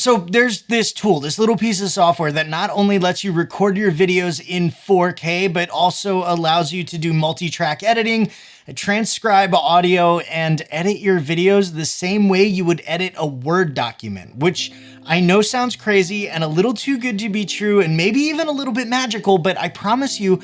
So there's this tool, this little piece of software that not only lets you record your videos in 4K, but also allows you to do multi-track editing, transcribe audio, and edit your videos the same way you would edit a Word document, which I know sounds crazy and a little too good to be true and maybe even a little bit magical, but I promise you,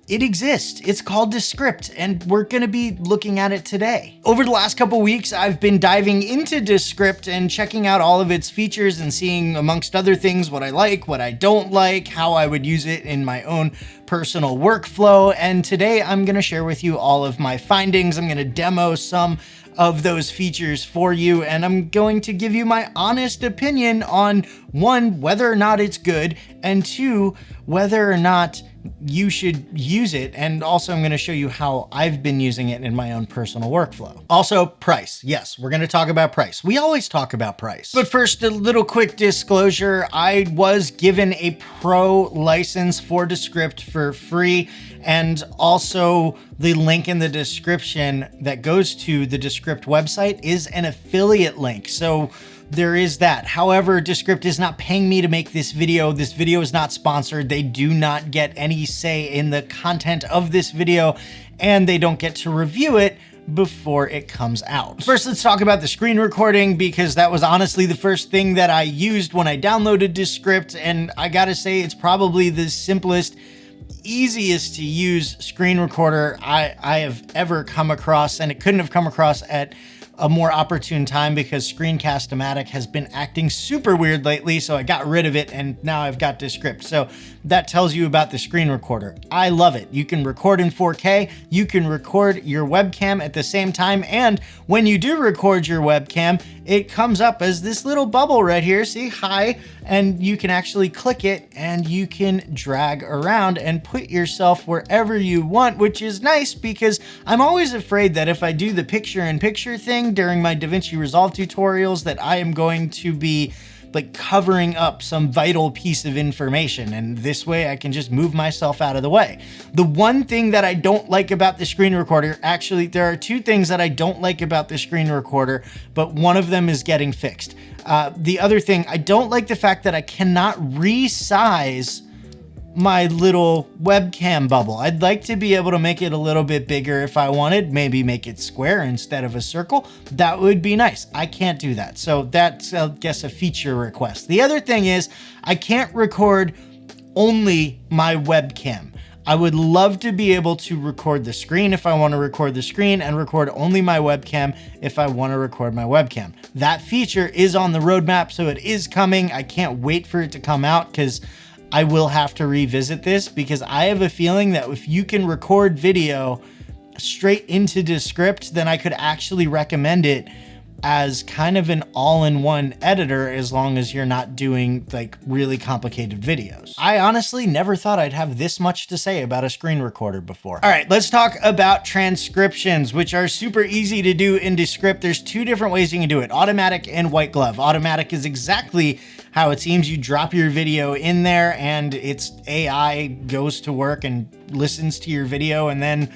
it exists. It's called Descript, and we're gonna be looking at it today. Over the last couple weeks, I've been diving into Descript and checking out all of its features and seeing, amongst other things, what I like, what I don't like, how I would use it in my own personal workflow. And today I'm gonna share with you all of my findings. I'm gonna demo some of those features for you, and I'm going to give you my honest opinion on one, whether or not it's good, and two, whether or not you should use it. And also I'm going to show you how I've been using it in my own personal workflow. Also, price. Yes, we're going to talk about price. We always talk about price. But first, a little quick disclosure. I was given a pro license for Descript for free, and also the link in the description that goes to the Descript website is an affiliate link. So there is that. However, Descript is not paying me to make this video. This video is not sponsored. They do not get any say in the content of this video, and they don't get to review it before it comes out. First, let's talk about the screen recording, because that was honestly the first thing that I used when I downloaded Descript, and I gotta say it's probably the simplest, easiest to use screen recorder I have ever come across, and it couldn't have come across at a more opportune time because Screencast-O-Matic has been acting super weird lately, so I got rid of it and now I've got Descript. So that tells you about the screen recorder. I love it. You can record in 4K, you can record your webcam at the same time, and when you do record your webcam, it comes up as this little bubble right here, see, hi, and you can actually click it and you can drag around and put yourself wherever you want, which is nice because I'm always afraid that if I do the picture-in-picture thing during my Davinci Resolve tutorials, that I am going to be like covering up some vital piece of information, and this way I can just move myself out of the way. The one thing that I don't like about the screen recorder, actually there are two things that I don't like about the screen recorder, but one of them is getting fixed. The other thing, I don't like the fact that I cannot resize my little webcam bubble. I'd like to be able to make it a little bit bigger if I wanted, maybe make it square instead of a circle. That would be nice. I can't do that. So that's, I guess, a feature request. The other thing is I can't record only my webcam. I would love to be able to record the screen if I want to record the screen, and record only my webcam if I want to record my webcam. That feature is on the roadmap, so it is coming. I can't wait for it to come out because I will have to revisit this, because I have a feeling that if you can record video straight into Descript, then I could actually recommend it as kind of an all-in-one editor, as long as you're not doing like really complicated videos. I honestly never thought I'd have this much to say about a screen recorder before. All right, let's talk about transcriptions, which are super easy to do in Descript. There's two different ways you can do it, automatic and white glove. Automatic is exactly how it seems. You drop your video in there and its AI goes to work and listens to your video and then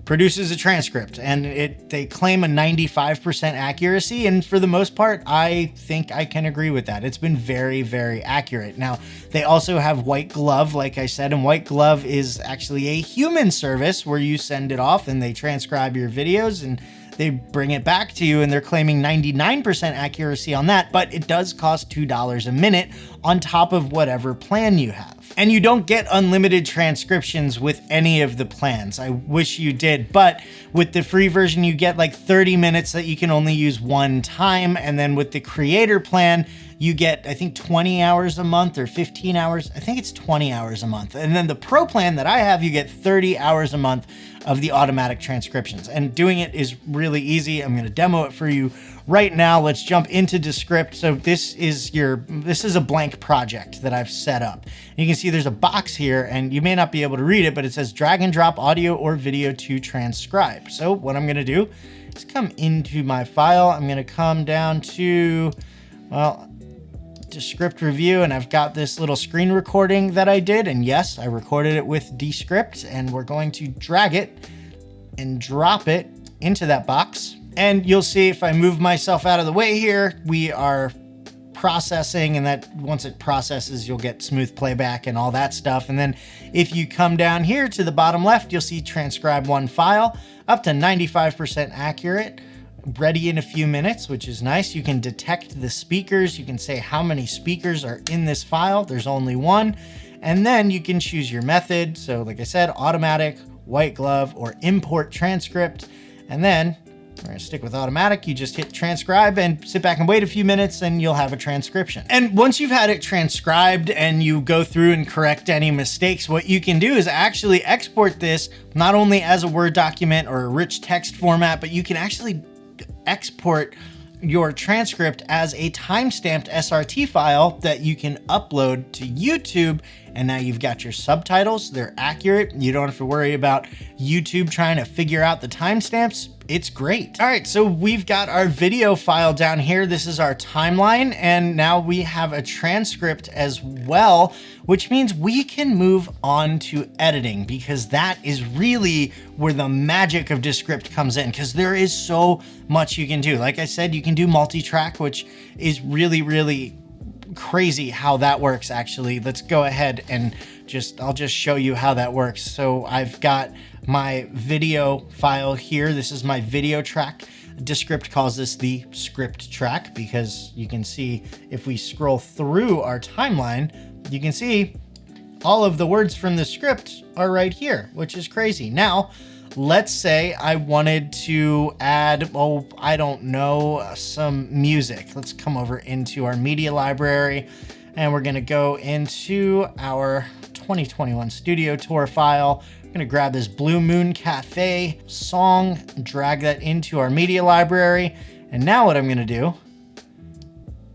produces a transcript, and they claim a 95% accuracy, and for the most part, I think I can agree with that. It's been very, very accurate. Now, they also have white glove, like I said, and white glove is actually a human service where you send it off and they transcribe your videos and they bring it back to you, and they're claiming 99% accuracy on that, but it does cost $2 a minute on top of whatever plan you have. And you don't get unlimited transcriptions with any of the plans. I wish you did, but with the free version, you get like 30 minutes that you can only use one time. And then with the creator plan, you get, I think, 20 hours a month or 15 hours. I think it's 20 hours a month. And then the pro plan that I have, you get 30 hours a month of the automatic transcriptions. And doing it is really easy. I'm gonna demo it for you right now. Let's jump into Descript. So this is a blank project that I've set up. You can see there's a box here, and you may not be able to read it, but it says drag and drop audio or video to transcribe. So what I'm gonna do is come into my file. I'm gonna come down to, well, Descript review, and I've got this little screen recording that I did, and yes, I recorded it with Descript, and we're going to drag it and drop it into that box. And you'll see if I move myself out of the way here, we are processing, and that once it processes, you'll get smooth playback and all that stuff. And then if you come down here to the bottom left, you'll see transcribe one file, up to 95% accurate, ready in a few minutes, which is nice. You can detect the speakers. You can say how many speakers are in this file. There's only one. And then you can choose your method. So like I said, automatic, white glove, or import transcript. And then we're gonna stick with automatic. You just hit transcribe and sit back and wait a few minutes and you'll have a transcription. And once you've had it transcribed and you go through and correct any mistakes, what you can do is actually export this not only as a Word document or a rich text format, but you can actually export your transcript as a timestamped SRT file that you can upload to YouTube. And now you've got your subtitles, they're accurate. You don't have to worry about YouTube trying to figure out the timestamps. It's great. All right, so we've got our video file down here. This is our timeline, and now we have a transcript as well, which means we can move on to editing, because that is really where the magic of Descript comes in, because there is so much you can do. Like I said, you can do multi-track, which is really, really crazy how that works actually. Let's go ahead and I'll just show you how that works. So I've got my video file here. This is my video track. Descript calls this the script track because you can see if we scroll through our timeline, you can see all of the words from the script are right here, which is crazy. Now, let's say I wanted to add, oh, I don't know, some music. Let's come over into our media library and we're gonna go into our 2021 studio tour file. I'm gonna grab this Blue Moon Cafe song, drag that into our media library. And now what I'm gonna do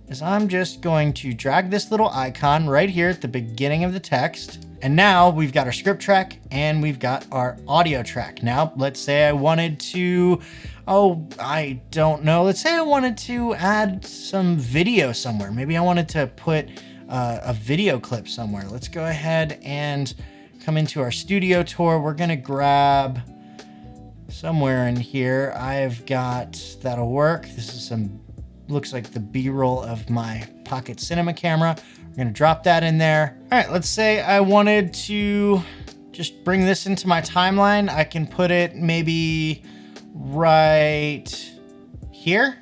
is I'm just going to drag this little icon right here at the beginning of the text. And now we've got our script track and we've got our audio track. Now, let's say I wanted to, I don't know. Let's say I wanted to add some video somewhere. Maybe I wanted to put a video clip somewhere. Let's go ahead and come into our studio tour. We're gonna grab somewhere in here. I've got, that'll work. This is looks like the B-roll of my pocket cinema camera. We're gonna drop that in there. All right, let's say I wanted to just bring this into my timeline. I can put it maybe right here.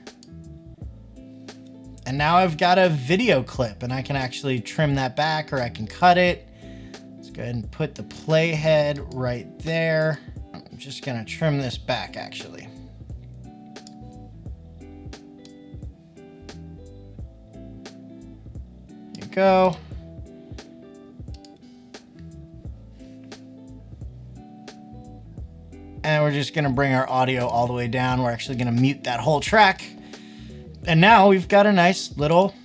And now I've got a video clip and I can actually trim that back or I can cut it. Let's go ahead and put the playhead right there. I'm just gonna trim this back actually. Go. And we're just gonna bring our audio all the way down. We're actually gonna mute that whole track. And now we've got a nice little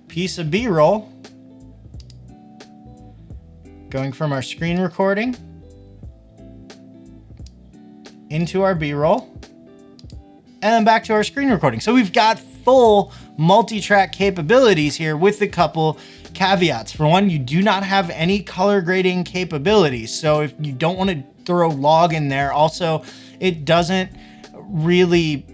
piece of B-roll going from our screen recording into our B-roll and then back to our screen recording. So we've got full multi-track capabilities here with a couple caveats. For one, you do not have any color grading capabilities. So if you don't want to throw log in there, also it doesn't really,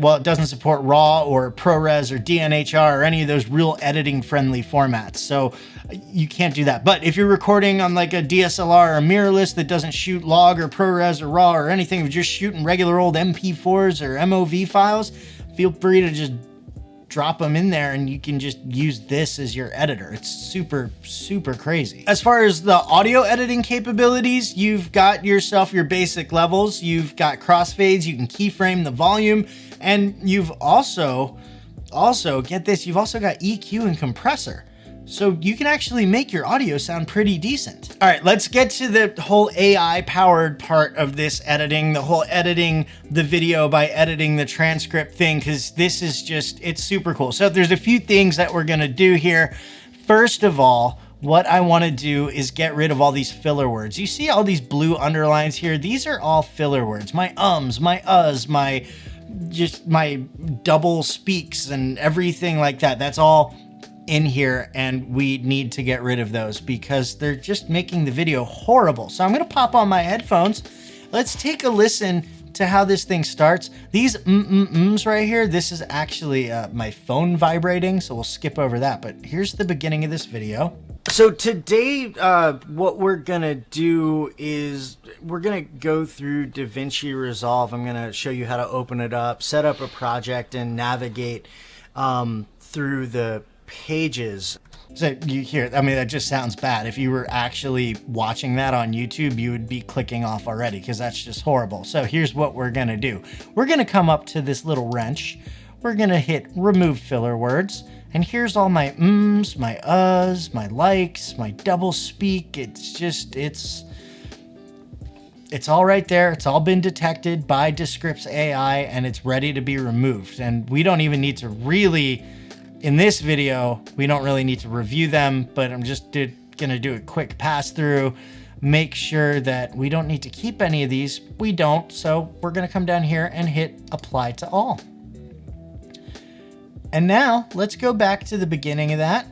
well, it doesn't support RAW or ProRes or DNHR or any of those real editing friendly formats. So you can't do that. But if you're recording on like a DSLR or a mirrorless that doesn't shoot log or ProRes or RAW or anything, you're just shooting regular old MP4s or MOV files, feel free to just drop them in there and you can just use this as your editor. It's super, super crazy. As far as the audio editing capabilities, you've got yourself your basic levels. You've got crossfades, you can keyframe the volume, and you've also get this, you've also got EQ and compressor. So you can actually make your audio sound pretty decent. All right, let's get to the whole AI powered part of this editing, the whole editing the video by editing the transcript thing, because this is just, it's super cool. So there's a few things that we're gonna do here. First of all, what I wanna do is get rid of all these filler words. You see all these blue underlines here? These are all filler words. My ums, my uhs, my double speaks and everything like that. That's all in here, and we need to get rid of those because they're just making the video horrible. So I'm gonna pop on my headphones. Let's take a listen to how this thing starts. These mm-mm-ums right here, this is actually my phone vibrating, so we'll skip over that. But here's the beginning of this video. So today, what we're gonna do is we're gonna go through Davinci Resolve. I'm gonna show you how to open it up, set up a project, and navigate through the pages. So you hear, I mean, that just sounds bad. If you were actually watching that on YouTube, you would be clicking off already because that's just horrible. So here's what we're gonna do. We're gonna come up to this little wrench. We're gonna hit remove filler words. And here's all my ums, my uhs, my likes, my double speak. It's all right there. It's all been detected by Descript's AI and it's ready to be removed. And we don't even need to really, in this video, we don't really need to review them, but I'm just gonna do a quick pass through, make sure that we don't need to keep any of these. We don't, so we're gonna come down here and hit apply to all. And now let's go back to the beginning of that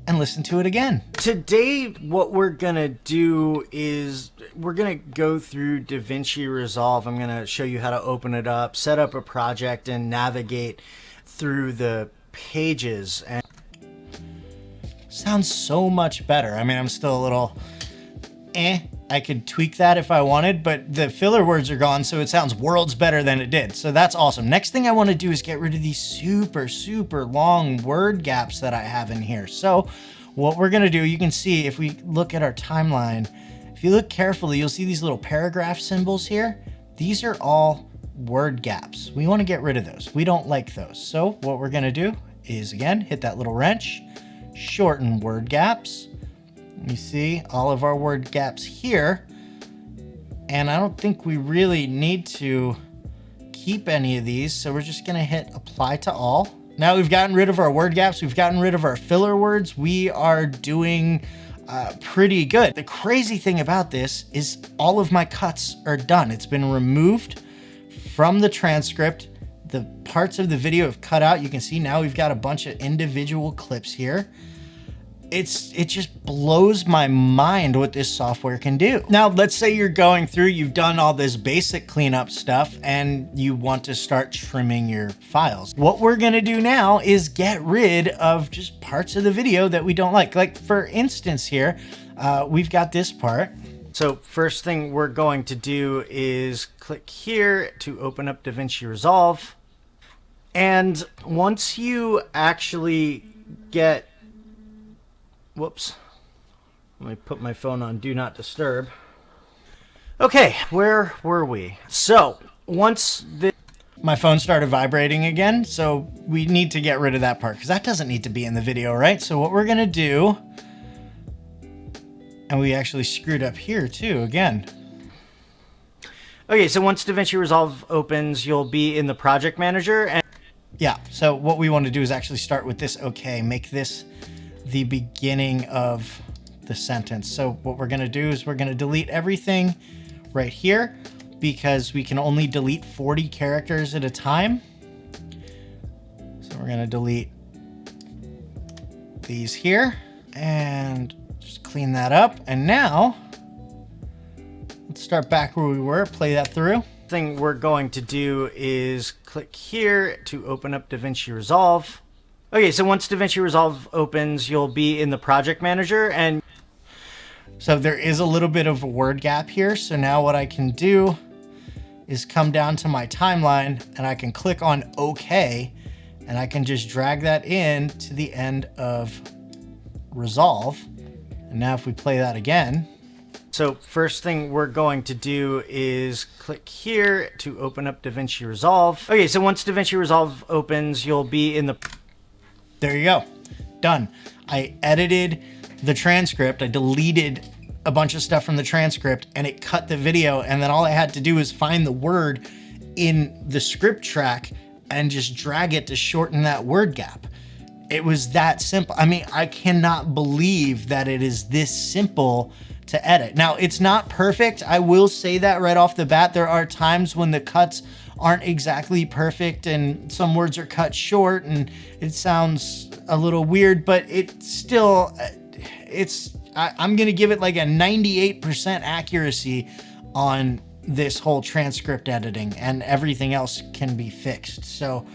and listen to it again. Today, what we're gonna do is we're gonna go through Davinci Resolve. I'm gonna show you how to open it up, set up a project, and navigate through the pages. And sounds so much better. I mean, I'm still a little I could tweak that if I wanted, but the filler words are gone, so it sounds worlds better than it did. So that's awesome. Next thing I want to do is get rid of these super long word gaps that I have in here. So what we're going to do, you can see if we look at our timeline, if you look carefully, you'll see these little paragraph symbols here. These are all word gaps. We want to get rid of those. We don't like those. So what we're going to do is, again, hit that little wrench, shorten word gaps. You see all of our word gaps here, and I don't think we really need to keep any of these, so we're just gonna hit apply to all. Now we've gotten rid of our word gaps, we've gotten rid of our filler words, we are doing pretty good. The crazy thing about this is all of my cuts are done. It's been removed from the transcript. The parts of the video have cut out. You can see now we've got a bunch of individual clips here. It just blows my mind what this software can do. Now, let's say you're going through, you've done all this basic cleanup stuff and you want to start trimming your files. What we're gonna do now is get rid of just parts of the video that we don't like. Like for instance here, we've got this part. So first thing we're going to do is click here to open up Davinci Resolve. And once you actually get, whoops, let me put my phone on Do Not Disturb. Okay, where were we? So once my phone started vibrating again, so we need to get rid of that part because that doesn't need to be in the video, right? So what we're gonna do, and we actually screwed up here too, again. Okay, so once Davinci Resolve opens, you'll be in the project manager. And yeah, so what we want to do is actually start with this okay, make this the beginning of the sentence. So what we're going to do is we're going to delete everything right here because we can only delete 40 characters at a time. So we're going to delete these here and just clean that up. And now let's start back where we were, play that through. Thing we're going to do is click here to open up Davinci Resolve. Okay, so once Davinci Resolve opens, you'll be in the project manager, and so there is a little bit of a word gap here. So now what I can do is come down to my timeline and I can click on OK, and I can just drag that in to the end of Resolve. And now if we play that again, so first thing we're going to do is click here to open up Davinci Resolve. Okay, so once Davinci Resolve opens, you'll be in the, there you go, done. I edited the transcript, I deleted a bunch of stuff from the transcript and it cut the video, and then all I had to do is find the word in the script track and just drag it to shorten that word gap. It was that simple. I mean, I cannot believe that it is this simple to edit. Now, it's not perfect. I will say that right off the bat. There are times when the cuts aren't exactly perfect and some words are cut short and it sounds a little weird, but it's still, I'm gonna give it like a 98% accuracy on this whole transcript editing, and everything else can be fixed. So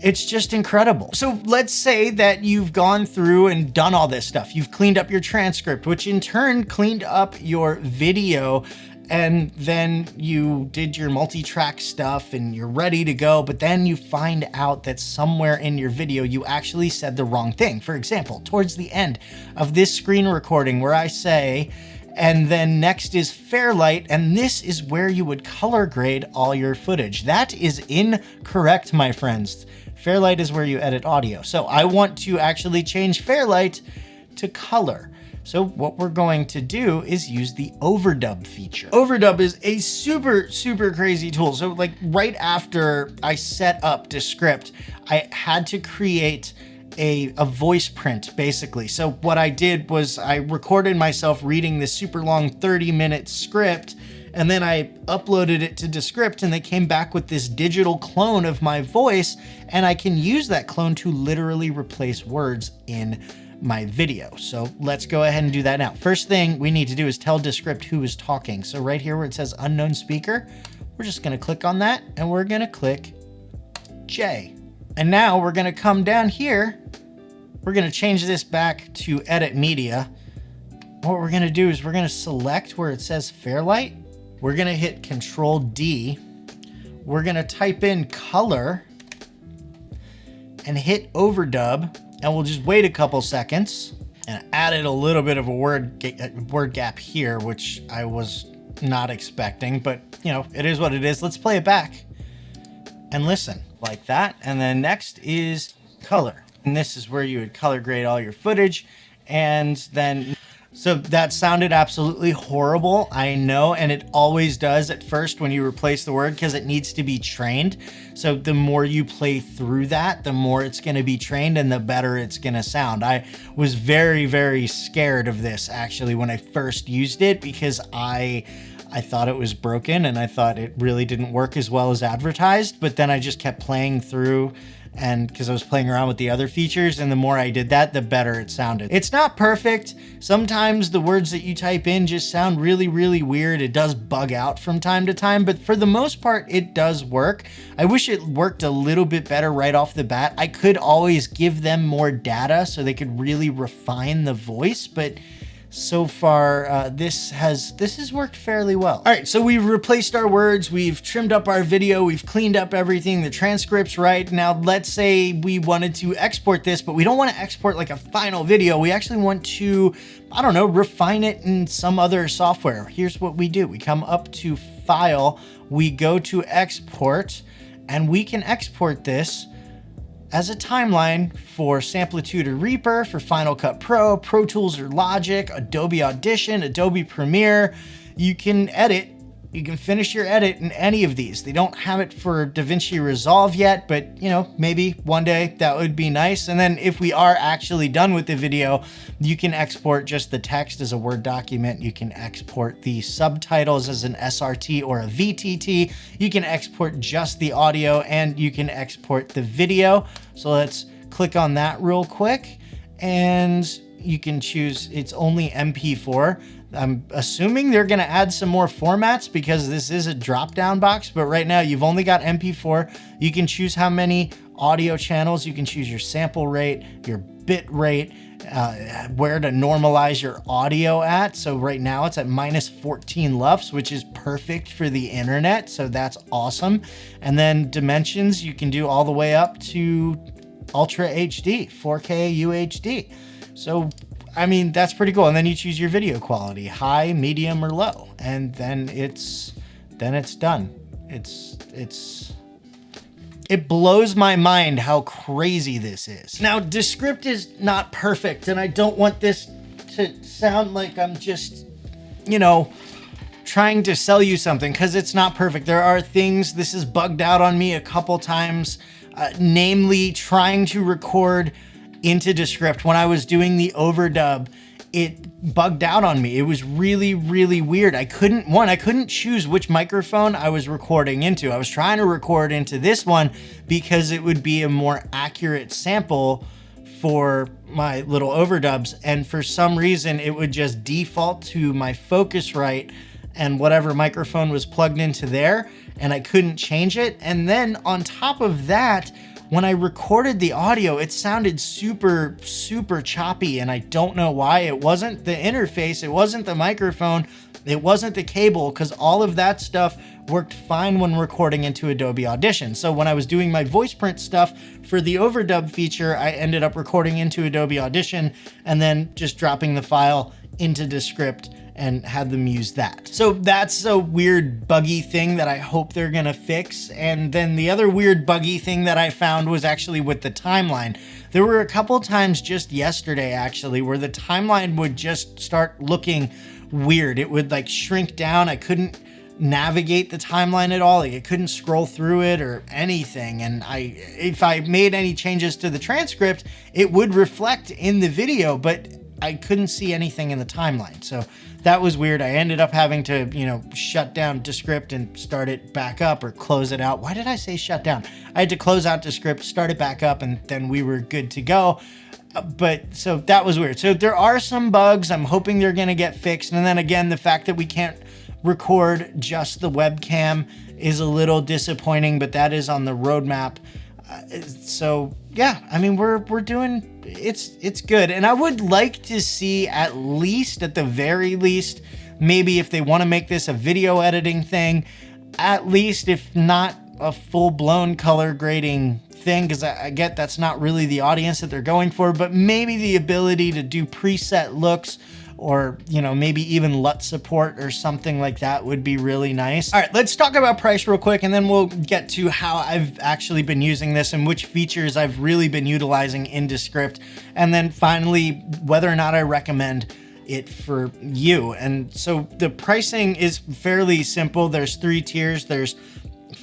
it's just incredible. So let's say that you've gone through and done all this stuff. You've cleaned up your transcript, which in turn cleaned up your video, and then you did your multi-track stuff and you're ready to go, but then you find out that somewhere in your video you actually said the wrong thing. For example, towards the end of this screen recording where I say, and then next is Fairlight, and this is where you would color grade all your footage. That is incorrect, my friends. Fairlight is where you edit audio. So I want to actually change Fairlight to color. So what we're going to do is use the Overdub feature. Overdub is a super, super crazy tool. So like right after I set up Descript, I had to create a voice print basically. So what I did was I recorded myself reading this super long 30-minute script, and then I uploaded it to Descript, and they came back with this digital clone of my voice, and I can use that clone to literally replace words in my video. So let's go ahead and do that now. First thing we need to do is tell Descript who is talking. So right here where it says unknown speaker, we're just gonna click on that, and we're gonna click J. And now we're gonna come down here, we're gonna change this back to edit media. What we're gonna do is we're gonna select where it says Fairlight. We're gonna hit Control D. We're gonna type in color and hit Overdub, and we'll just wait a couple seconds. And added a little bit of a word gap here, which I was not expecting, but you know, it is what it is. Let's play it back and listen like that. And then next is color. And this is where you would color grade all your footage. And then, so that sounded absolutely horrible, I know, and it always does at first when you replace the word because it needs to be trained. So the more you play through that, the more it's going to be trained and the better it's going to sound. I was very, very scared of this actually when I first used it because I thought it was broken and I thought it really didn't work as well as advertised, but then I just kept playing through, and because I was playing around with the other features, and the more I did that, the better it sounded. It's not perfect. Sometimes the words that you type in just sound really, really weird. It does bug out from time to time, but for the most part, it does work. I wish it worked a little bit better right off the bat. I could always give them more data so they could really refine the voice, but so far, this has worked fairly well. All right, so we've replaced our words, we've trimmed up our video, we've cleaned up everything, the transcript's right. Now, let's say we wanted to export this, but we don't want to export like a final video. We actually want to, I don't know, refine it in some other software. Here's what we do. We come up to File, we go to Export, and we can export this as a timeline for Samplitude or Reaper, for Final Cut Pro, Pro Tools or Logic, Adobe Audition, Adobe Premiere. You can edit, you can finish your edit in any of these. They don't have it for Davinci Resolve yet, but you know, maybe one day that would be nice. And then if we are actually done with the video, you can export just the text as a Word document. You can export the subtitles as an SRT or a VTT. You can export just the audio, and you can export the video. So let's click on that real quick, and you can choose, it's only MP4. I'm assuming they're gonna add some more formats because this is a drop-down box, but right now you've only got MP4. You can choose how many audio channels, you can choose your sample rate, your bit rate, where to normalize your audio at. So right now it's at -14 LUFS, which is perfect for the internet. So that's awesome. And then dimensions, you can do all the way up to Ultra HD, 4K UHD. So I mean, that's pretty cool. And then you choose your video quality, high, medium, or low. And then it's done. It blows my mind how crazy this is. Now, Descript is not perfect, and I don't want this to sound like I'm just, you know, trying to sell you something, because it's not perfect. There are things, this has bugged out on me a couple times, namely trying to record into Descript. When I was doing the overdub, it bugged out on me. It was really, really weird. I couldn't choose which microphone I was recording into. I was trying to record into this one because it would be a more accurate sample for my little overdubs. And for some reason, it would just default to my Focusrite and whatever microphone was plugged into there, and I couldn't change it. And then on top of that, when I recorded the audio, it sounded super, super choppy, and I don't know why. It wasn't the interface, it wasn't the microphone, it wasn't the cable, because all of that stuff worked fine when recording into Adobe Audition. So when I was doing my voice print stuff for the Overdub feature, I ended up recording into Adobe Audition and then just dropping the file into Descript and had them use that. So that's a weird buggy thing that I hope they're gonna fix. And then the other weird buggy thing that I found was actually with the timeline. There were a couple times just yesterday actually where the timeline would just start looking weird. It would like shrink down. I couldn't navigate the timeline at all. Like I couldn't scroll through it or anything. And if I made any changes to the transcript, it would reflect in the video, but I couldn't see anything in the timeline. So that was weird. I ended up having to, shut down Descript and start it back up, or close it out. Why did I say shut down? I had to close out Descript, start it back up, and then we were good to go. But so that was weird. So there are some bugs. I'm hoping they're going to get fixed. And then again, the fact that we can't record just the webcam is a little disappointing, but that is on the roadmap. So yeah, I mean, we're doing, it's good. And I would like to see at the very least, maybe if they want to make this a video editing thing, at least if not a full-blown color grading thing, because I get that's not really the audience that they're going for, but maybe the ability to do preset looks, or maybe even LUT support or something like that would be really nice. All right, let's talk about price real quick, and then we'll get to how I've actually been using this and which features I've really been utilizing in Descript, and then finally whether or not I recommend it for you. And so the pricing is fairly simple. There's 3 tiers. There's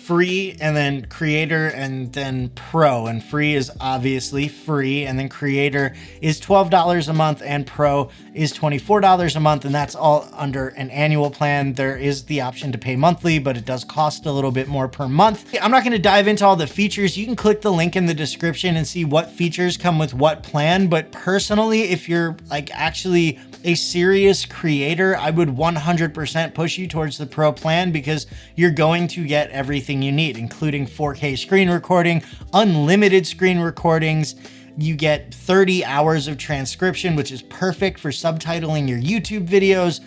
free, and then creator, and then pro. And free is obviously free, and then creator is $12 a month, and pro is $24 a month, and that's all under an annual plan. There is the option to pay monthly, but it does cost a little bit more per month. I'm not going to dive into all the features. You can click the link in the description and see what features come with what plan, but personally, if you're like actually a serious creator, I would 100% push you towards the pro plan, because you're going to get everything you need, including 4K screen recording, unlimited screen recordings. You get 30 hours of transcription, which is perfect for subtitling your YouTube videos.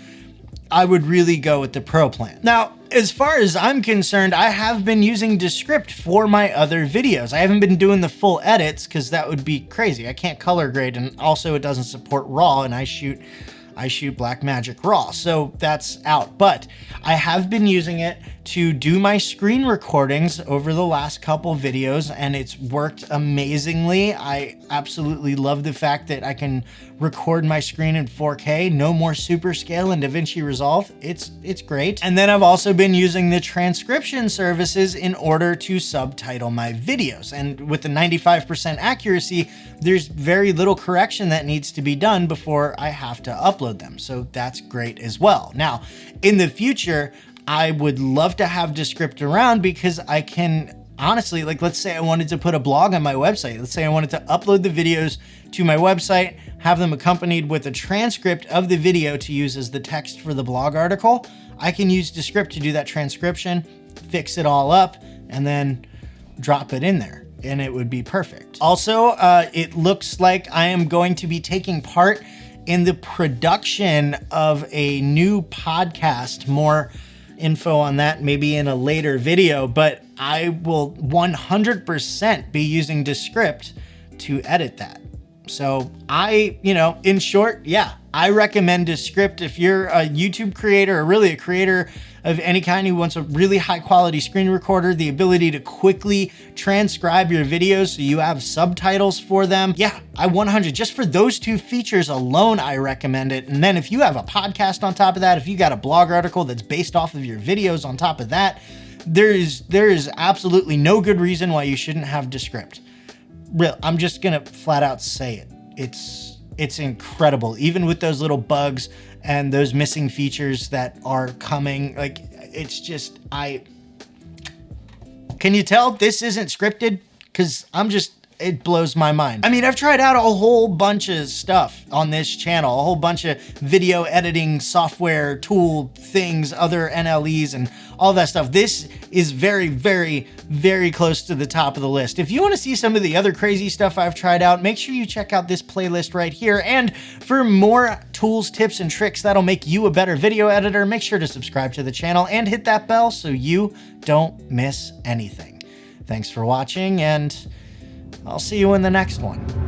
I would really go with the pro plan. Now, as far as I'm concerned, I have been using Descript for my other videos. I haven't been doing the full edits because that would be crazy. I can't color grade, and also it doesn't support RAW, and I shoot Blackmagic RAW, so that's out. But I have been using it to do my screen recordings over the last couple videos, and it's worked amazingly. I absolutely love the fact that I can record my screen in 4K, no more super scale in Davinci Resolve. It's great. And then I've also been using the transcription services in order to subtitle my videos. And with the 95% accuracy, there's very little correction that needs to be done before I have to upload them. So that's great as well. Now, in the future, I would love to have Descript around, because I can honestly, like, let's say I wanted to put a blog on my website. Let's say I wanted to upload the videos to my website, have them accompanied with a transcript of the video to use as the text for the blog article. I can use Descript to do that transcription, fix it all up, and then drop it in there, and it would be perfect. Also, it looks like I am going to be taking part in the production of a new podcast. More info on that maybe in a later video, but I will 100% be using Descript to edit that. So in short, yeah, I recommend Descript if you're a YouTube creator, or really a creator of any kind who wants a really high quality screen recorder, the ability to quickly transcribe your videos so you have subtitles for them. Yeah, I 100, just for those 2 features alone, I recommend it. And then if you have a podcast on top of that, if you got a blog article that's based off of your videos on top of that, there is absolutely no good reason why you shouldn't have Descript. Real, I'm just gonna flat out say it. It's incredible, even with those little bugs and those missing features that are coming. Like, it's just, can you tell this isn't scripted? Because it blows my mind. I mean, I've tried out a whole bunch of stuff on this channel, a whole bunch of video editing software, tool things, other NLEs and all that stuff. This is very, very, very close to the top of the list. If you want to see some of the other crazy stuff I've tried out, make sure you check out this playlist right here. And for more tools, tips, and tricks that'll make you a better video editor, make sure to subscribe to the channel and hit that bell so you don't miss anything. Thanks for watching, and I'll see you in the next one.